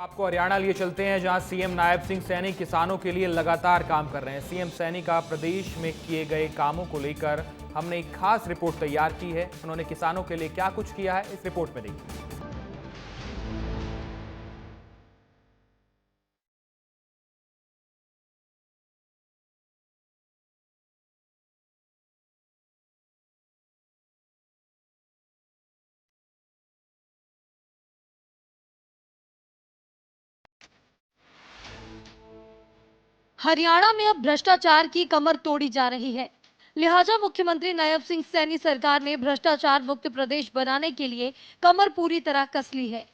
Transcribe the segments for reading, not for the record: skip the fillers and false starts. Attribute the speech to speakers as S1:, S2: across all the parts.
S1: आपको हरियाणा लिए चलते हैं, जहां सीएम नायब सिंह सैनी किसानों के लिए लगातार काम कर रहे हैं। सीएम सैनी का प्रदेश में किए गए कामों को लेकर हमने एक खास रिपोर्ट तैयार की है। उन्होंने किसानों के लिए क्या कुछ किया है, इस रिपोर्ट में देखिए।
S2: हरियाणा में अब भ्रष्टाचार की कमर तोड़ी जा रही है। लिहाजा मुख्यमंत्री नायब सिंह सैनी सरकार ने भ्रष्टाचार मुक्त प्रदेश बनाने के लिए कमर पूरी तरह कस ली है।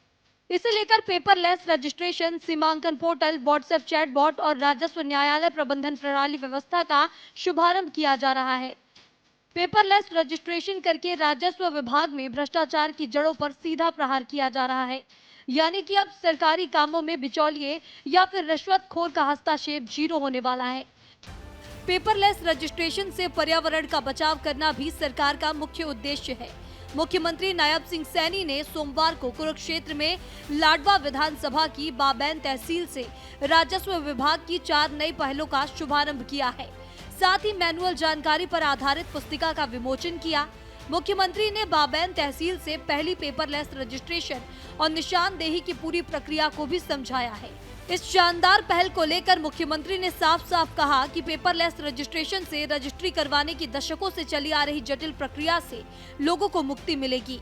S2: इसे लेकर पेपरलेस रजिस्ट्रेशन, सीमांकन पोर्टल, व्हाट्सएप चैटबॉट और राजस्व न्यायालय प्रबंधन प्रणाली व्यवस्था का शुभारंभ किया जा रहा है। पेपरलेस रजिस्ट्रेशन करके राजस्व विभाग में भ्रष्टाचार की जड़ों पर सीधा प्रहार किया जा रहा है। यानी कि अब सरकारी कामों में बिचौलिए या फिर रिश्वतखोर का हस्तक्षेप जीरो होने वाला है। पेपरलेस रजिस्ट्रेशन से पर्यावरण का बचाव करना भी सरकार का मुख्य उद्देश्य है। मुख्यमंत्री नायब सिंह सैनी ने सोमवार को कुरुक्षेत्र में लाडवा विधानसभा की बाबैन तहसील से राजस्व विभाग की 4 नई पहलों का शुभारंभ किया है। साथ ही मैनुअल जानकारी पर आधारित पुस्तिका का विमोचन किया। मुख्यमंत्री ने बाबैन तहसील से पहली पेपरलेस रजिस्ट्रेशन और निशानदेही की पूरी प्रक्रिया को भी समझाया है। इस शानदार पहल को लेकर मुख्यमंत्री ने साफ साफ कहा कि पेपरलेस रजिस्ट्रेशन से रजिस्ट्री करवाने की दशकों से चली आ रही जटिल प्रक्रिया से लोगों को मुक्ति मिलेगी।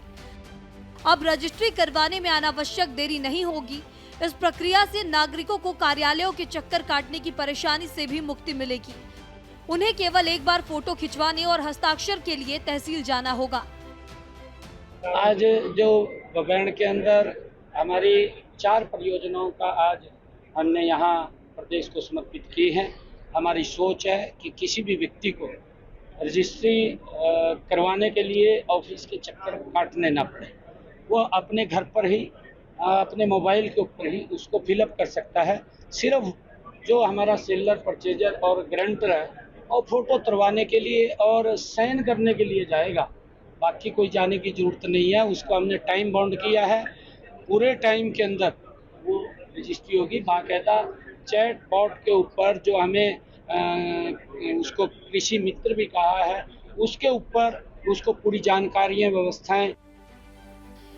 S2: अब रजिस्ट्री करवाने में अनावश्यक देरी नहीं होगी। इस प्रक्रिया से नागरिकों को कार्यालयों के चक्कर काटने की परेशानी से भी मुक्ति मिलेगी। उन्हें केवल एक बार फोटो खिंचवाने और हस्ताक्षर के लिए तहसील जाना होगा।
S3: आज जो बाबैन के अंदर हमारी 4 परियोजनाओं का आज हमने यहाँ प्रदेश को समर्पित की है। हमारी सोच है कि किसी भी व्यक्ति को रजिस्ट्री करवाने के लिए ऑफिस के चक्कर काटने ना पड़े। वो अपने घर पर ही अपने मोबाइल के ऊपर ही उसको फिलअप कर सकता है। सिर्फ जो हमारा सेलर, परचेजर और गारंटर है और फोटो करवाने के लिए और साइन करने के लिए जाएगा, बाकी कोई जाने की जरूरत नहीं है। उसको हमने टाइम बाउंड किया है। पूरे टाइम के अंदर वो रजिस्ट्री होगी। बाकायदा चैट बॉट के ऊपर जो हमें उसको कृषि मित्र भी कहा है, उसके ऊपर उसको पूरी जानकारियाँ, व्यवस्थाएं।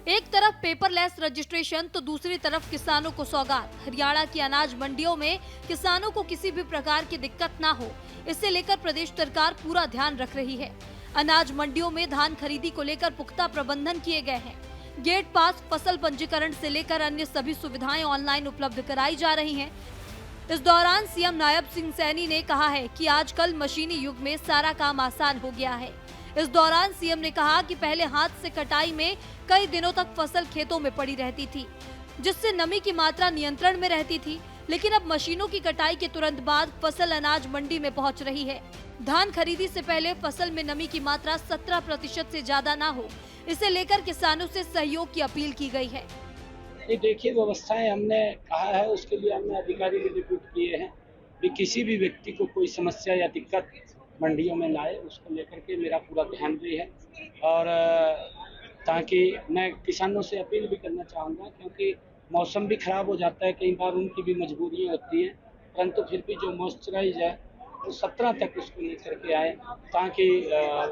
S2: एक तरफ पेपरलेस रजिस्ट्रेशन तो दूसरी तरफ किसानों को सौगात। हरियाणा की अनाज मंडियों में किसानों को किसी भी प्रकार की दिक्कत ना हो, इसे लेकर प्रदेश सरकार पूरा ध्यान रख रही है। अनाज मंडियों में धान खरीदी को लेकर पुख्ता प्रबंधन किए गए हैं। गेट पास, फसल पंजीकरण से लेकर अन्य सभी सुविधाएं ऑनलाइन उपलब्ध कराई जा रही हैं। इस दौरान सीएम नायब सिंह सैनी ने कहा है कि आजकल मशीनी युग में सारा काम आसान हो गया है। इस दौरान सीएम ने कहा कि पहले हाथ से कटाई में कई दिनों तक फसल खेतों में पड़ी रहती थी, जिससे नमी की मात्रा नियंत्रण में रहती थी, लेकिन अब मशीनों की कटाई के तुरंत बाद फसल अनाज मंडी में पहुंच रही है। धान खरीदी से पहले फसल में नमी की मात्रा 17% से ज्यादा ना हो, इसे लेकर किसानों से सहयोग की अपील की गई है।
S3: ये देखिए, व्यवस्थाएं हमने कहा है, उसके लिए हमने अधिकारी भी रिक्रूट किए हैं कि किसी भी व्यक्ति को कोई समस्या या दिक्कत मंडियों में लाए, उसको लेकर के मेरा पूरा ध्यान भी है। और ताकि मैं किसानों से अपील भी करना चाहूँगा, क्योंकि मौसम भी ख़राब हो जाता है, कई बार उनकी भी मजबूरियाँ होती हैं, परंतु फिर भी जो मॉइस्चराइज है वो 17 तक उसको लेकर के आए, ताकि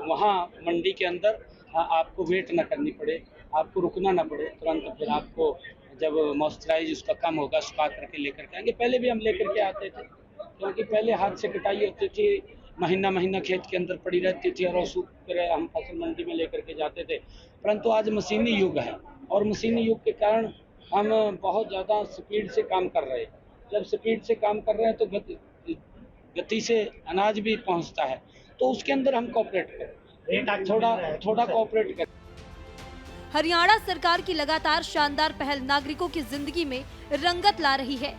S3: वहाँ मंडी के अंदर आपको वेट ना करनी पड़े, आपको रुकना ना पड़े। तुरंत फिर आपको जब मॉइस्चराइज उसका कम होगा, सुखा करके लेकर के आएंगे। पहले भी हम लेकर के आते थे, क्योंकि पहले हाथ से कटाई होती थी, महीना खेत के अंदर पड़ी रहती थी और सूख कर हम फसल मंडी में लेकर के जाते थे। परंतु आज मशीनी युग है और मशीनी युग के कारण हम बहुत ज़्यादा स्पीड से काम कर रहे हैं। जब स्पीड से काम कर रहे हैं तो गति से अनाज भी पहुंचता है, तो उसके अंदर हम कोऑपरेट करें, थोड़ा कोऑपरेट करें।
S2: हरियाणा सरकार की लगातार शानदार पहल नागरिकों की जिंदगी में रंगत ला रही है।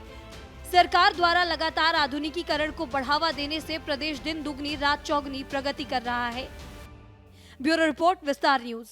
S2: सरकार द्वारा लगातार आधुनिकीकरण को बढ़ावा देने से प्रदेश दिन दुगनी रात चौगनी प्रगति कर रहा है। ब्यूरो रिपोर्ट, विस्तार न्यूज।